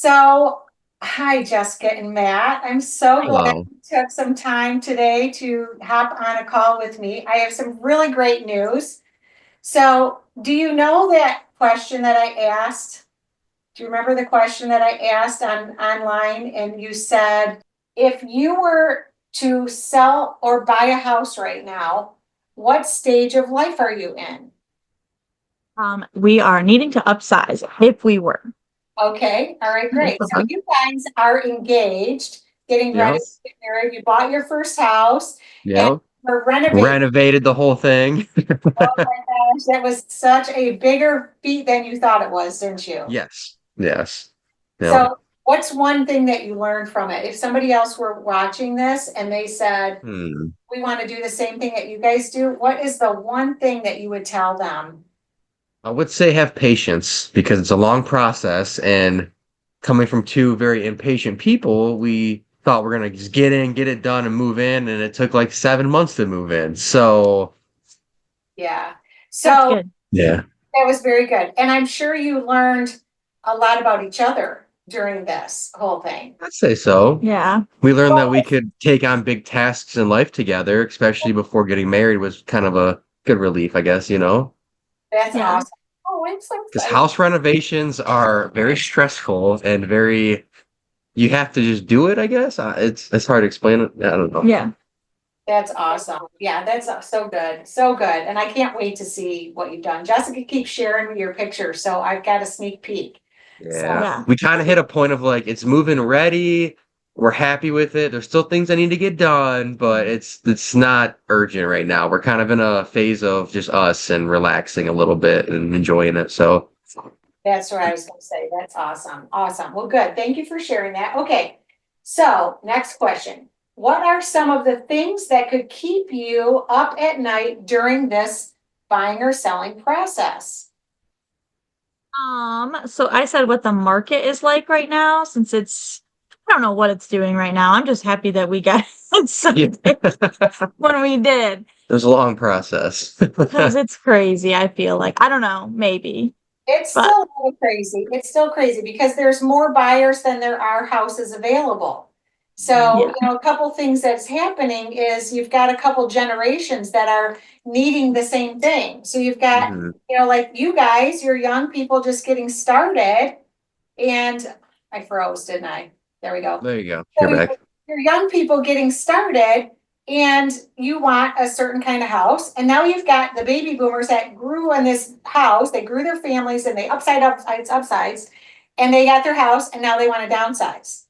So, hi, Jessica and Matt. I'm so glad Hello. you took some time today to hop on a call with me. I have some really great news. So, do you know that question that I asked? Do you remember the question that I asked online? And you said, if you were to sell or buy a house right now, what stage of life are you in? We are needing to upsize if we were. Okay, all right, great. So Okay. you guys are engaged, getting ready Yep. to get married. You bought your first house and Yep. we're renovating. Renovated the whole thing. Oh my gosh, that was such a bigger feat than you thought it was, didn't you? Yes. Yes. Yep. So what's one thing that you learned from it? If somebody else were watching this and they said, Hmm. we want to do the same thing that you guys do, what is the one thing that you would tell them? I would say have patience because it's a long process, and coming from two very impatient people, we thought we're gonna just get in, get it done, and move in, and it took like 7 months to move in. So Yeah. That's So good. Yeah. that was very good. And I'm sure you learned a lot about each other during this whole thing. I'd say so. Yeah. We learned that Well, we could take on big tasks in life together, especially before getting married was kind of a good relief, I guess, that's Yeah. awesome. Oh, I'm so because excited. house renovations are very stressful and very, you have to just do it, I guess. It's hard to explain it. I don't know. Yeah. That's awesome. Yeah, that's so good. So good. And I can't wait to see what you've done. Jessica keeps sharing me your pictures, so I've got a sneak peek. So, Yeah. Yeah. We kind of hit a point of like, it's moving ready. We're happy with it. There's still things I need to get done, but it's not urgent right now. We're kind of in a phase of just us and relaxing a little bit and enjoying it. So that's what I was going to say. That's awesome. Awesome. Well, good. Thank you for sharing that. Okay. So, next question. What are some of the things that could keep you up at night during this buying or selling process? So I said what the market is like right now, since I don't know what it's doing right now. I'm just happy that we got yeah, something when we did. it was a long process. Because it's crazy, I feel like. I don't know, maybe. It's But still a little crazy. It's still crazy because there's more buyers than there are houses available. So, yeah. a couple things that's happening is you've got a couple generations that are needing the same thing. So you've got, Mhm. like you guys, you're young people just getting started. And I froze, didn't I? There we go. There you go. So You're back. you're young people getting started and you want a certain kind of house. And now you've got the baby boomers that grew in this house, they grew their families and they upsides, and they got their house and now they want to downsize.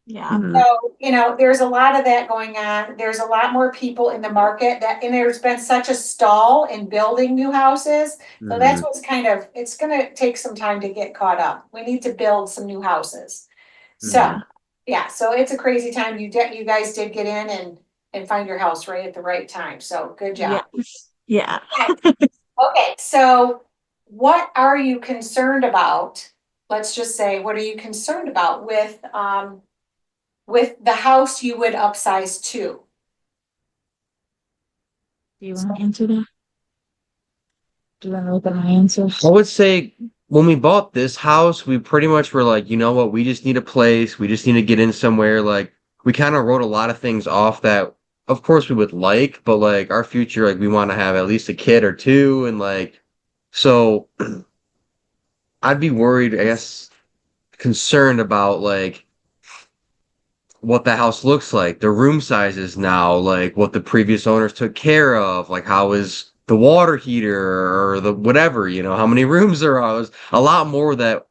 Yeah. Mhm. So, there's a lot of that going on. There's a lot more people in the market and there's been such a stall in building new houses. So that's Mhm. what's it's going to take some time to get caught up. We need to build some new houses. So, Mhm. Yeah. yeah, so it's a crazy time. You guys did get in and find your house right at the right time. So good job. Yes. Yeah. Okay, okay, so what are you concerned about? Let's just say, what are you concerned about with the house you would upsize to? Do you want to answer that? Do you want to look at my answer? I would say when we bought this house, we pretty much were like, you know what, we just need a place. We just need to get in somewhere. Like, we kind of wrote a lot of things off that, of course, we would like, but like our future, like, we want to have at least a kid or two. And like, so I'd be worried, I guess, concerned about like what the house looks like, the room sizes now, like what the previous owners took care of, like how is the water heater or the whatever, how many rooms there are. There's a lot more that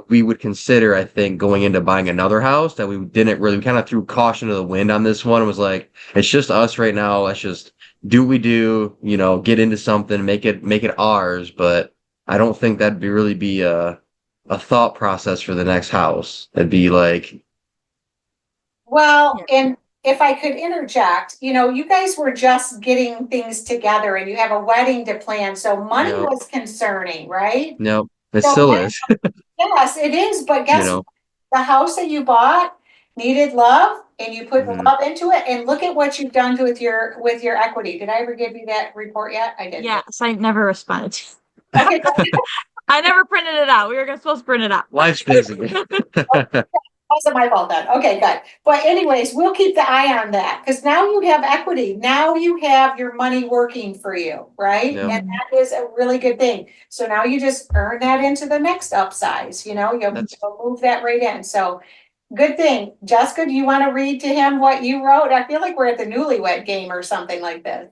we would consider, I think, going into buying another house that we didn't really, we kind of threw caution to the wind on this one. It was like, it's just us right now. Let's just do what we do, get into something, make it ours. But I don't think that'd be a thought process for the next house. It'd be like, Well, Yeah. and if I could interject, you guys were just getting things together and you have a wedding to plan, so money no, was concerning, right? no, it So still is. yes, it is, but You guess what? know, The house that you bought needed love and you put the Mhm. love into it and look at what you've done to with your equity. Did I ever give you that report yet? I didn't. Yes. I never responded to. Okay, I never printed it out. We were supposed to print it out. Life's busy. Wasn't my fault then. Okay, good. But anyways, we'll keep the eye on that because now you have equity. Now you have your money working for you, right? Yeah. And that is a really good thing. So now you just earn that into the next upsize, you'll move that right in. So good thing. Jessica, do you want to read to him what you wrote? I feel like we're at the newlywed game or something like this.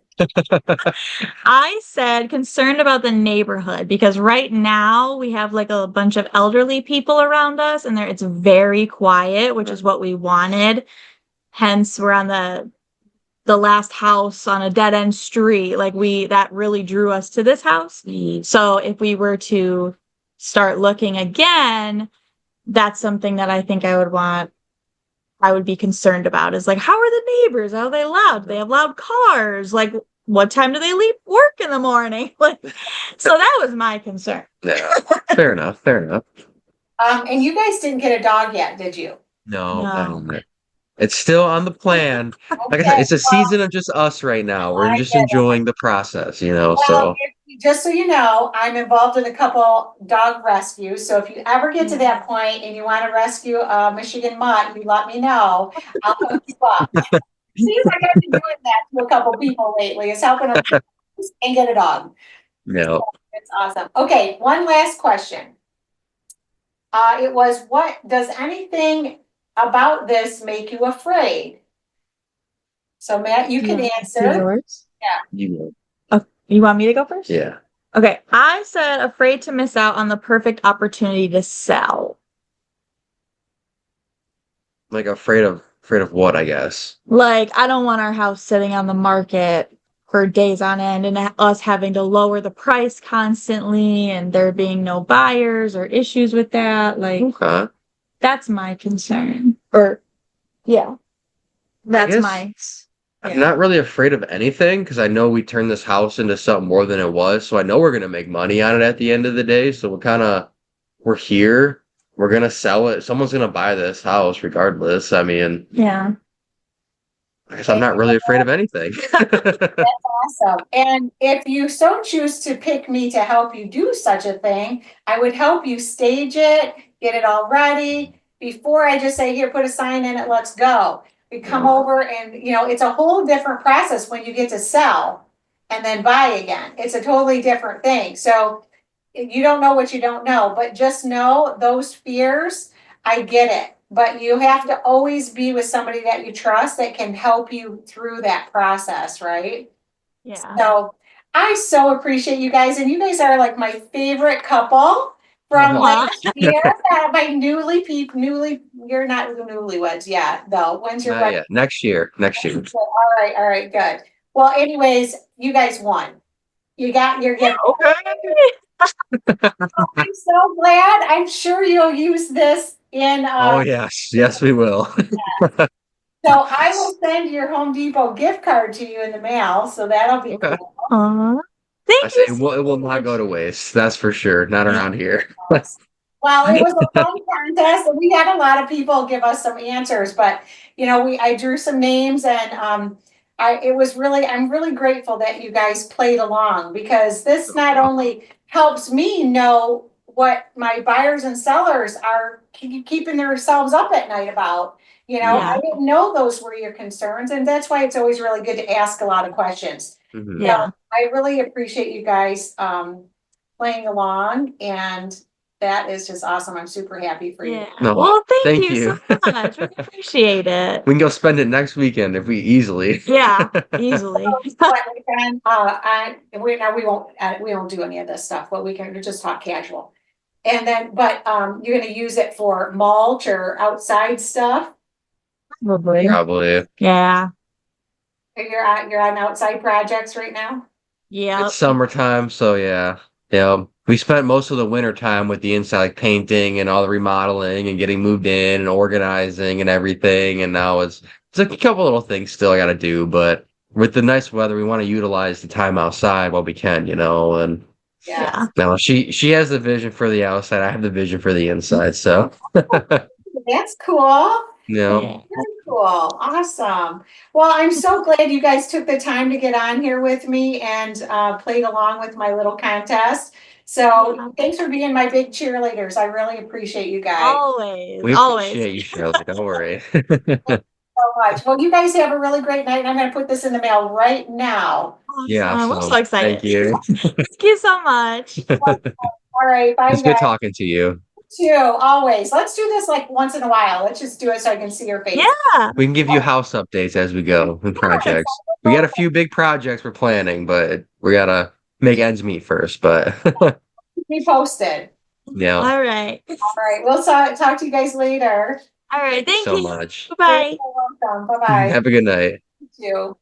I said concerned about the neighborhood because right now we have like a bunch of elderly people around us and it's very quiet, which is what we wanted. Hence, we're on the last house on a dead end street. Like that really drew us to this house. So if we were to start looking again, that's something that I think I would be concerned about is like, how are the neighbors? Are they loud? Do they have loud cars? Like, what time do they leave work in the morning? Like, so that was my concern. Yeah. Fair enough. Fair enough. And you guys didn't get a dog yet, did you? No. It's still on the plan. Like I said, Okay, it's a season of just us right now. We're I just get it. enjoying the process, Well, so. just so you know, I'm involved in a couple dog rescues. So if you ever get to that point and you want to rescue a Michigan mutt, you let me know. I'll hook you up. Seems like I've been doing that to a couple people lately. It's helping them and get a dog. Yeah. So it's awesome. Okay, one last question. It was, what does anything about this make you afraid? So Matt, you can answer. You You want me to go first? Yeah. Okay. I said afraid to miss out on the perfect opportunity to sell. Like afraid of what, I guess. Like, I don't want our house sitting on the market for days on end and us having to lower the price constantly and there being no buyers or issues with that. Like, Okay. that's my concern. Or, yeah, that's guess- my. I'm not really afraid of anything because I know we turned this house into something more than it was. So I know we're gonna make money on it at the end of the day. So we're here. We're gonna sell it. Someone's gonna buy this house regardless. I mean, Yeah. I guess I'm not really afraid of anything. Awesome. And if you so choose to pick me to help you do such a thing, I would help you stage it, get it all ready before I just say, here, put a sign in it, let's go. We come over and, it's a whole different process when you get to sell and then buy again. It's a totally different thing. So you don't know what you don't know, but just know those fears, I get it. But you have to always be with somebody that you trust that can help you through that process, right? Yeah. So I so appreciate you guys, and you guys are like my favorite couple from last year. My you're not newlyweds yet, though. When's your wedding? Yeah, next year. All right, good. Well, anyways, you guys won. You got your gift. Okay. I'm so glad. I'm sure you'll use this in. Oh yes, we will. So I will send your Home Depot gift card to you in the mail. So that'll be Okay. cool. Aw. I Thank say you. it will not go to waste. That's for sure. Not around here. Well, it was a fun contest, and we had a lot of people give us some answers, but I drew some names, and I'm really grateful that you guys played along because this not only helps me know what my buyers and sellers are keeping themselves up at night about. I didn't know those were your concerns, and that's why it's always really good to ask a lot of questions. Mhm. Yeah. So I really appreciate you guys playing along, and that is just awesome. I'm super happy for you. Yeah. No, Well, thank thank you so much. We appreciate it. We can go spend it next weekend if we easily. Yeah, easily. But again, we won't do any of this stuff, but we can just talk casual. And then, but you're gonna use it for mulch or outside stuff. Probably. Probably. Yeah. You're on outside projects right now. Yeah. It's summertime, so yeah. Yeah. We spent most of the winter time with the inside, like painting and all the remodeling and getting moved in and organizing and everything. And now it's a couple little things still I gotta do, but with the nice weather, we want to utilize the time outside while we can, and Yeah. now she has the vision for the outside, I have the vision for the inside, so That's cool. yeah. Very cool. Awesome. Well, I'm so glad you guys took the time to get on here with me and played along with my little contest. So Yeah. thanks for being my big cheerleaders. I really appreciate you guys Always, We always. appreciate you, Shirley. Don't worry. so much. Well, you guys have a really great night, and I'm gonna put this in the mail right now. Yeah, Awesome. We're so so excited. thank you. Thank you so much. All right, bye It's good guys. talking to you. Too, always. Let's do this like once in a while. Let's just do it so I can see your face. Yeah. We can give you house updates as we go and projects. We got a few big projects we're planning, but we gotta make ends meet first. But Be posted. yeah, All right. All right, we'll talk to you guys later. All right. Thank so you. much. Bye-bye. You're welcome. Bye-bye. Have a good night. You too.